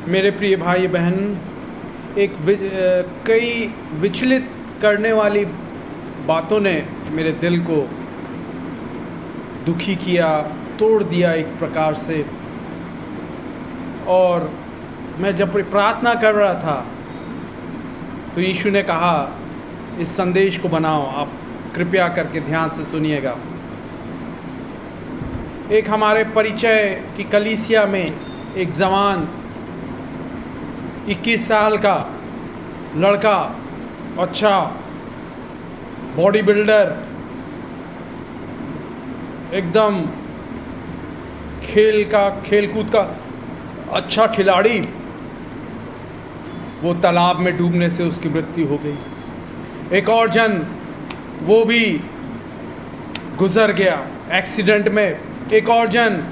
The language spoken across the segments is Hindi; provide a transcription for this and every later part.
मेरे प्रिय भाई बहन, कई विचलित करने वाली बातों ने मेरे दिल को दुखी किया, तोड़ दिया एक प्रकार से। और मैं जब प्रार्थना कर रहा था तो यीशु ने कहा, इस संदेश को बनाओ, आप कृपया करके ध्यान से सुनिएगा। एक हमारे परिचय की कलीसिया में एक जवान 21 साल का लड़का, अच्छा बॉडी बिल्डर, एकदम खेलकूद का अच्छा खिलाड़ी, वो तालाब में डूबने से उसकी मृत्यु हो गई। एक और जन वो भी गुजर गया एक्सीडेंट में। एक और जन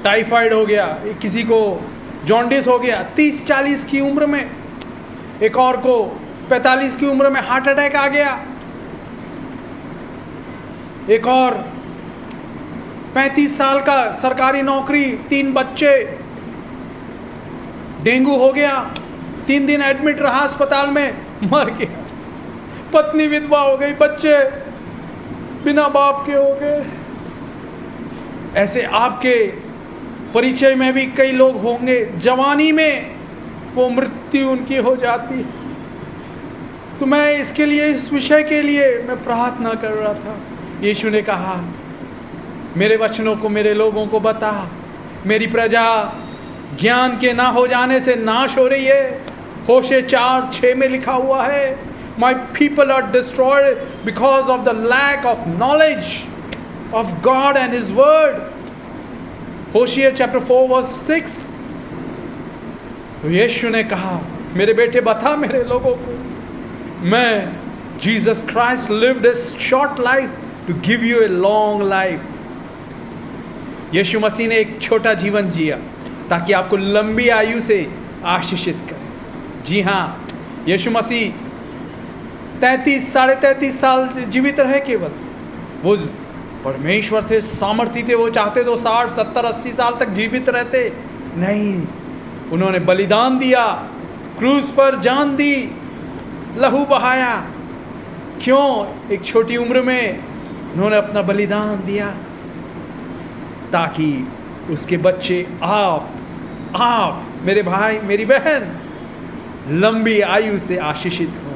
टाइफाइड हो गया, किसी को जॉन्डिस हो गया 30-40 की उम्र में। एक और को 45 की उम्र में हार्ट अटैक आ गया। एक और 35 साल का, सरकारी नौकरी, 3 बच्चे, डेंगू हो गया, 3 दिन एडमिट रहा अस्पताल में, मर गया। पत्नी विधवा हो गई, बच्चे बिना बाप के हो गए। ऐसे आपके परिचय में भी कई लोग होंगे, जवानी में वो मृत्यु उनकी हो जाती। तो मैं इसके लिए, इस विषय के लिए मैं प्रार्थना कर रहा था। यीशु ने कहा, मेरे वचनों को मेरे लोगों को बता, मेरी प्रजा ज्ञान के ना हो जाने से नाश हो रही है। होशे 4:6 में लिखा हुआ है, My people are destroyed because of the lack of knowledge of God and His word. Hosea chapter 4 verse 6. तो यीशु ने कहा, मेरे बेटे बता मेरे लोगों को, मैं Jesus Christ lived a short life to give you a long life. यीशु मसीह ने एक छोटा जीवन जिया ताकि आपको लंबी आयु से आशीषित करे। जी हाँ, यीशु मसीह 33-33.5 साल जीवित रहे केवल। वो परमेश्वर थे, सामर्थी थे, वो चाहते तो 60, 70, 80 साल तक जीवित रहते। नहीं, उन्होंने बलिदान दिया, क्रूस पर जान दी, लहू बहाया। क्यों? एक छोटी उम्र में उन्होंने अपना बलिदान दिया ताकि उसके बच्चे, आप मेरे भाई, मेरी बहन, लंबी आयु से आशीषित हो।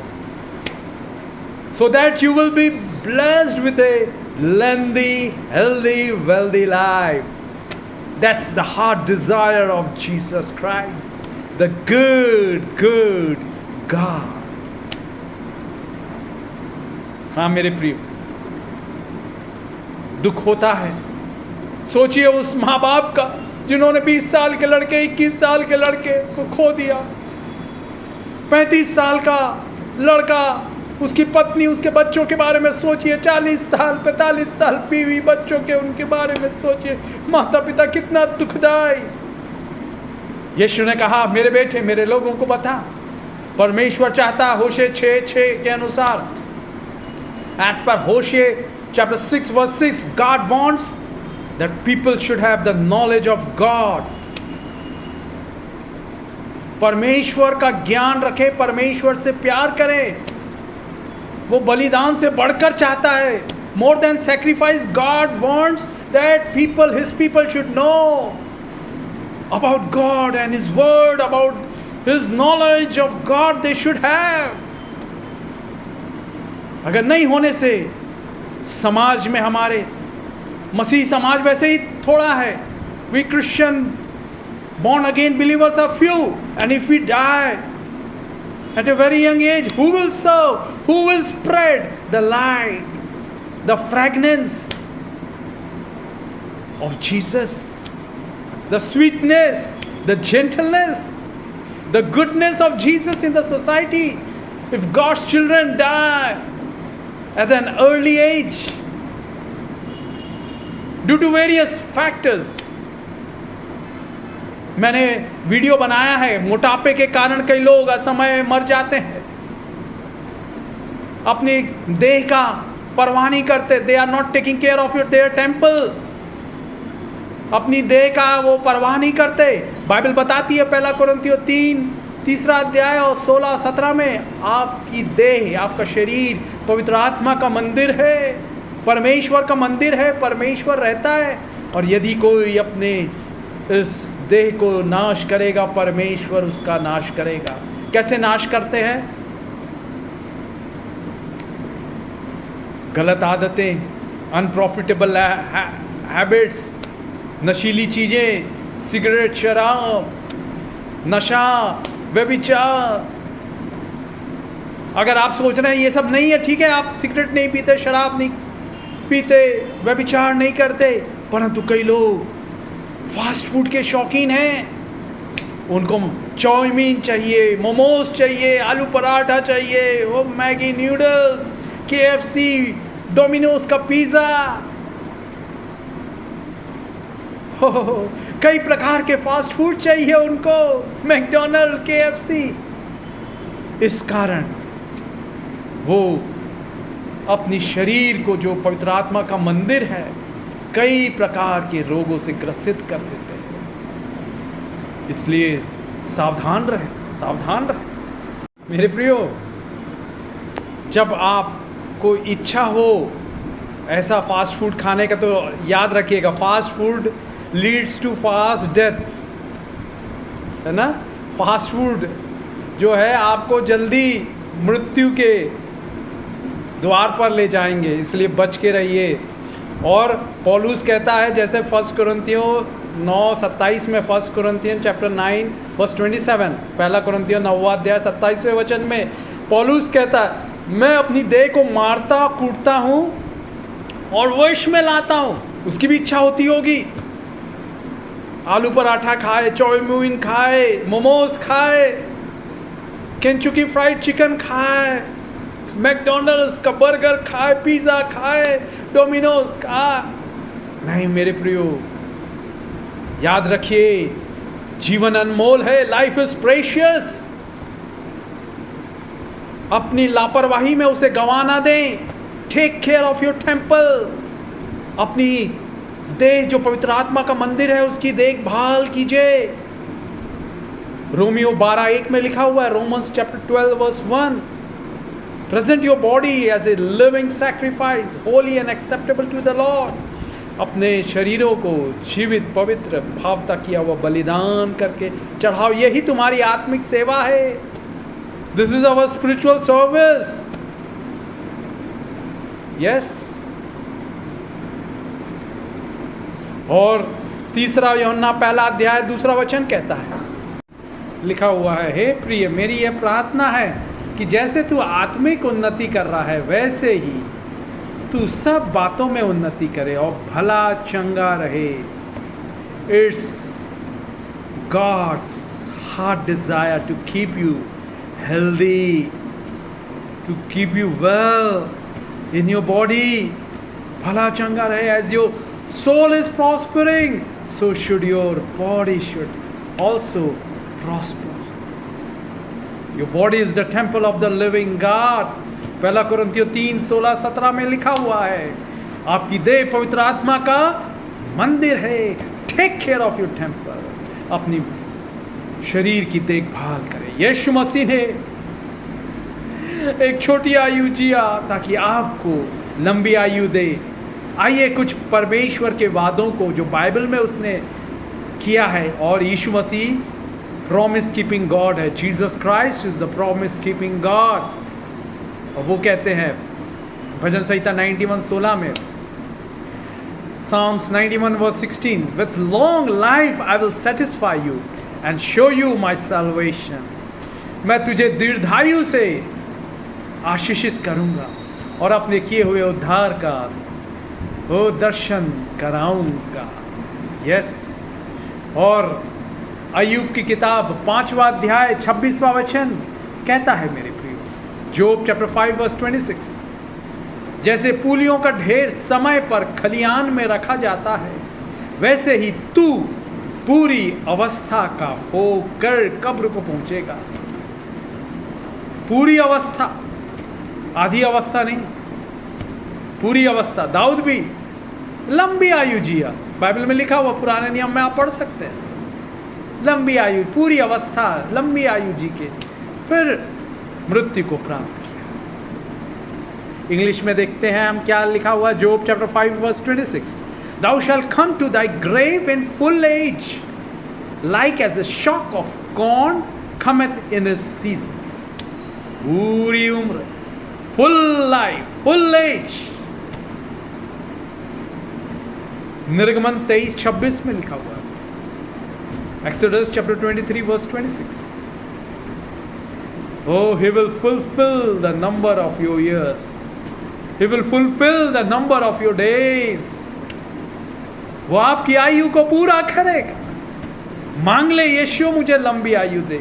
So that you will be blessed with a lengthy, healthy, wealthy life. That's the heart desire of Jesus Christ, the good God. हाँ मेरे प्रिय, दुख होता है। सोचिए उस माँ बाप का जिन्होंने 20 साल के लड़के, 21 साल के लड़के को खो दिया। 35 साल का लड़का, उसकी पत्नी, उसके बच्चों के बारे में सोचिए। 40 साल, 45 साल बीवी, बच्चों के, उनके बारे में सोचिए। माता पिता कितना दुखदाई। यीशु ने कहा, मेरे बेटे, मेरे लोगों को बता। परमेश्वर चाहता, होशे 6:6 के अनुसार, as per Hosea chapter 6 verse 6, God wants that people should have the knowledge of God. परमेश्वर का ज्ञान रखे, परमेश्वर से प्यार करें। वो बलिदान से बढ़कर चाहता है। More than sacrifice, God wants that people, His people should know about God and His word, about His knowledge of God they should have. अगर नहीं होने से समाज में, हमारे मसीह समाज वैसे ही थोड़ा है। We Christian born again believers are few, and if we die at a very young age, who will serve? Who will spread the light, the fragrance of Jesus, the sweetness, the gentleness, the goodness of Jesus in the society? If God's children die at an early age due to various factors, मैंने वीडियो बनाया है, मोटापे के कारण कई लोग असमय मर जाते हैं। अपनी देह का परवाह नहीं करते। They are not taking care of their temple. अपनी देह का वो परवाह नहीं करते। बाइबल बताती है 1 कुरिन्थियों 3 अध्याय और 16-17 में, आपकी देह, आपका शरीर पवित्र आत्मा का मंदिर है, परमेश्वर का मंदिर है, परमेश्वर रहता है। और यदि कोई अपने इस देह को नाश करेगा, परमेश्वर उसका नाश करेगा। कैसे नाश करते हैं? गलत आदतें, अनप्रॉफिटेबल हैबिट्स, नशीली चीजें, सिगरेट, शराब, नशा, व्यभिचार। अगर आप सोच रहे हैं ये सब नहीं है, ठीक है, आप सिगरेट नहीं पीते, शराब नहीं पीते, व्यभिचार नहीं करते, परंतु कई लोग फास्ट फूड के शौकीन हैं। उनको चाउमीन चाहिए, मोमोज चाहिए, आलू पराठा चाहिए, वो मैगी नूडल्स, KFC, डोमिनोज का पिज़्ज़ा, कई प्रकार के फास्ट फूड चाहिए उनको, मैकडोनल्ड, KFC। इस कारण वो अपनी शरीर को, जो पवित्र आत्मा का मंदिर है, कई प्रकार के रोगों से ग्रसित कर देते हैं। इसलिए सावधान रहें, सावधान रहें मेरे प्रियो। जब आपको इच्छा हो ऐसा फास्ट फूड खाने का, तो याद रखिएगा, fast food leads to fast death, है ना। फास्ट फूड जो है आपको जल्दी मृत्यु के द्वार पर ले जाएंगे, इसलिए बच के रहिए। और पौलुस कहता है, जैसे 1 कुरिन्थियों 9:27 में, 1 कुरिन्थियन चैप्टर 9:27, 1 कुरिन्थियों 9 अध्याय 27वें वचन में पौलुस कहता है, मैं अपनी देह को मारता कूटता हूँ और वश में लाता हूँ। उसकी भी इच्छा होती होगी, आलू पराठा खाए, चाउमीन खाए, मोमोज खाए, केंचुकी फ्राइड चिकन खाए, मैकडोनल्ड्स का बर्गर खाए, पिज़्ज़ा खाए, डोमिनोज खाए। नहीं मेरे प्रियो, याद रखिए, जीवन अनमोल है, लाइफ इज प्रेशियस। अपनी लापरवाही में उसे गंवा ना दें। Take care of your temple. अपनी देह जो पवित्र आत्मा का मंदिर है, उसकी देखभाल कीजिए। रोमियो 12:1 में लिखा हुआ है, Romans chapter 12 verse 1, present your body as a living sacrifice holy and acceptable to the Lord. अपने शरीरों को जीवित, पवित्र, भावता किया हुआ बलिदान करके चढ़ाओ। यही तुम्हारी आत्मिक सेवा है। This is our spiritual service. Yes. और 3 यूहन्ना 1 अध्याय 2 वचन कहता है, लिखा हुआ है, हे प्रिय, मेरी यह प्रार्थना है कि जैसे तू आत्मिक उन्नति कर रहा है, वैसे ही तू सब बातों में उन्नति करे और भला चंगा रहे। It's God's heart desire to keep you healthy, to keep you well in your body. भला चंगा रहे। As your soul is prospering, so should your body should also prosper. Your body is the temple of the living God. 1 कुरिन्थियों 3:16-17 में लिखा हुआ है, आपकी देह पवित्र आत्मा का मंदिर है। Take care of your temple. अपनी शरीर की देखभाल करें। यीशु मसीह ने एक छोटी आयु जिया ताकि आपको लंबी आयु दे। आइए कुछ परमेश्वर के वादों को जो बाइबल में उसने किया है, और यीशु मसीह प्रॉमिस कीपिंग गॉड है। Jesus Christ is the promise keeping God. और वो कहते हैं भजन संहिता 91:16 में, Psalms 91:16, with long life I will satisfy you and show you my salvation. मैं तुझे दीर्घायु से आशीषित करूंगा और अपने किए हुए उद्धार का वो दर्शन कराऊंगा। यस। और अय्यूब की किताब 5वां अध्याय 26वां वचन कहता है मेरे प्रियो, जोब चैप्टर 5 वर्स 26, जैसे पूलियों का ढेर समय पर खलियान में रखा जाता है, वैसे ही तू पूरी अवस्था का होकर कब्र को पहुंचेगा। पूरी अवस्था, आधी अवस्था नहीं, पूरी अवस्था। दाऊद भी लंबी आयु जिया, बाइबल में लिखा हुआ, पुराने नियम में आप पढ़ सकते हैं। लंबी आयु, पूरी अवस्था लंबी आयु जी के फिर मृत्यु को प्राप्त किया। इंग्लिश में देखते हैं हम क्या लिखा हुआ, जोब chapter 5 verse 26, Thou shalt come to thy grave in full age, like as a shock of corn cometh in his season. पूरी उम्र, full life, full age। निर्गमन 23:26 में लिखा हुआ है। Exodus chapter 23 verse 26, Oh, he will fulfill the number of your years, he will fulfill the number of your days। वो आपकी आयु को पूरा करेगा। मांग ले, यीशु मुझे लंबी आयु दे,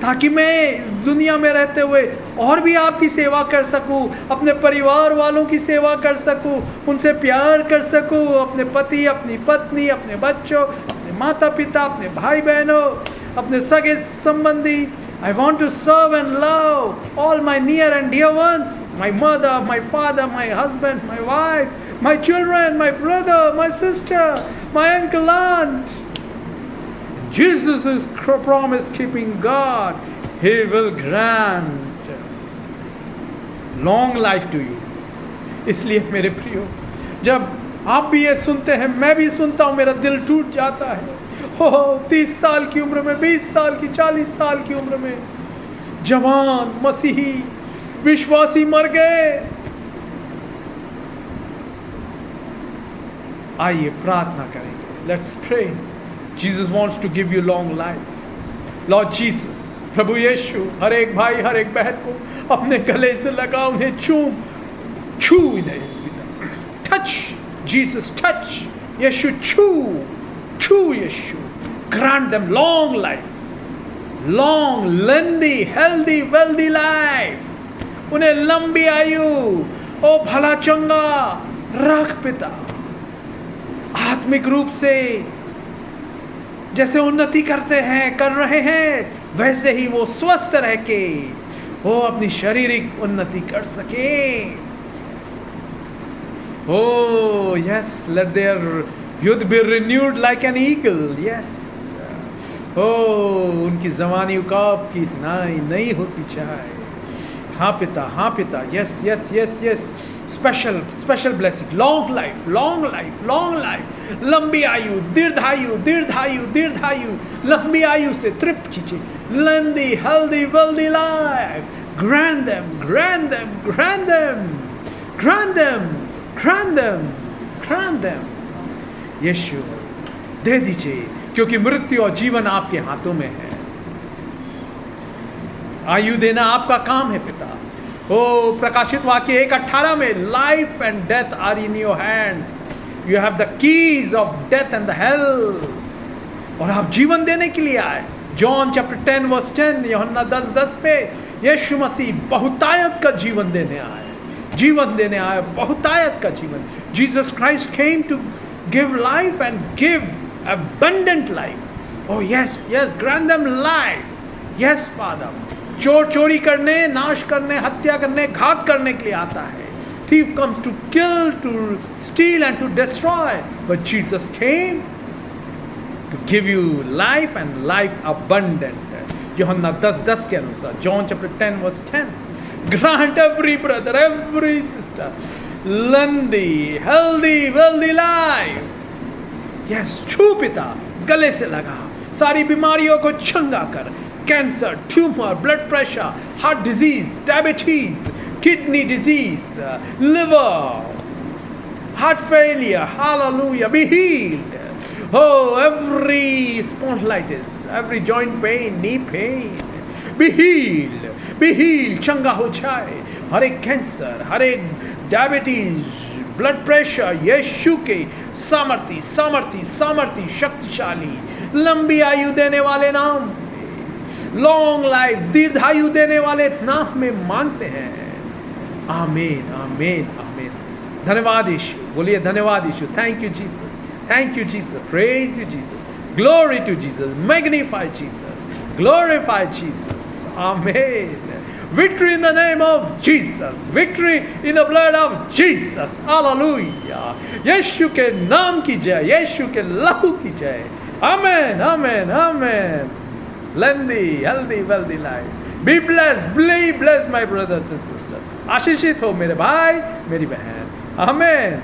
ताकि मैं इस दुनिया में रहते हुए और भी आपकी सेवा कर सकूं, अपने परिवार वालों की सेवा कर सकूं, उनसे प्यार कर सकूं, अपने पति, अपनी पत्नी, अपने बच्चों, अपने माता पिता, अपने भाई बहनों, अपने सगे संबंधी। I want to serve and love all my near and dear ones, my mother, my father, my husband, my wife, my children, my brother, my sister, my uncle, aunt. Jesus is promise-keeping God. He will grant long life to you. इसलिए मेरे प्रियो, जब आप भी ये सुनते हैं, मैं भी सुनता हूँ, मेरा दिल टूट जाता है। हो 30 साल की उम्र में, 20 साल की, 40 साल की उम्र में जवान मसीही विश्वासी मर गए। आइए प्रार्थना करेंगे। Let's pray. Jesus wants to give you long life. Lord Jesus, प्रभु यीशु, हर एक भाई, हर एक बहन को अपने गले से लगा, उन्हें छू इन्हें, टच जीसस, टच यीशु, छू यीशु, grant them long life, long, lengthy, healthy, wealthy life। उन्हें लंबी आयु, ओ भला चंगा रख पिता। आत्मिक रूप से जैसे उन्नति करते हैं, कर रहे हैं, वैसे ही वो स्वस्थ रह के वो अपनी शारीरिक उन्नति कर सके। Oh yes, let their youth be renewed like an eagle। Yes, oh उनकी जवानी उकाब की नई होती चाहे। हाँ पिता, हाँ पिता। Yes, yes, yes, yes। Special blessing, long life, long life, long life, लंबी आयु, दीर्घायु, दीर्घायु, दीर्घायु, लंबी आयु से तृप्त कीजिए। Lengthy, healthy, wealthy life. Grant them, grant them, grant them, grant them, grant them, grant them. यीशु दे दीजिए, क्योंकि मृत्यु और जीवन आपके हाथों में है। आयु देना आपका काम है पिता। ओ प्रकाशित वाक्य 1:18 में, life and death are in your hands, you have the keys of death and the hell. और आप जीवन देने के लिए आए। जॉन चैप्टर 10 वर्स 10, यूहन्ना 10:10 पे यीशु मसीह बहुतायत का जीवन देने आए, जीवन देने आए, बहुतायत का जीवन। Jesus Christ came to give life and give abundant life। oh yes, yes, grant them life। yes father। चोर चोरी करने, नाश करने, हत्या करने, घात करने के लिए आता है। thief comes to kill, to steal and to destroy, but Jesus came to give you life and life abundant। यूहन्ना 10:10 के अनुसार, John chapter 10 verse 10। grant every brother, every sister lengthy, healthy, wealthy life। Yes, छू पिता, गले से लगा, सारी बीमारियों को चंगा कर। Cancer, tumour, blood pressure, heart disease, diabetes, kidney disease, liver, heart failure, hallelujah, be healed. Oh, every spondylitis, every joint pain, knee pain, be healed, be healed, चंगा हो जाए। हर एक कैंसर, हर एक डायबिटीज, ब्लड प्रेशर, यीशु के सामर्थी, सामर्थी, सामर्थी, शक्तिशाली, लंबी आयु देने वाले नाम, लॉन्ग लाइफ, दीर्घायु देने वाले नाम में मांगते हैं। आमीन, आमीन, आमीन। धन्यवाद यीशु, बोलिए धन्यवाद यीशु। Thank you Jesus, thank you Jesus, praise you Jesus, glory to Jesus, magnify Jesus, glorify Jesus. आमीन। Victory in the name of Jesus, victory in the blood of Jesus, hallelujah। यीशु के नाम की जय, यीशु के लहू की जय, Amen, amen, amen. Lengthy, healthy, wealthy life. Be blessed, my brothers and sisters. आशीषित हो मेरे भाई, मेरी बहन. Amen.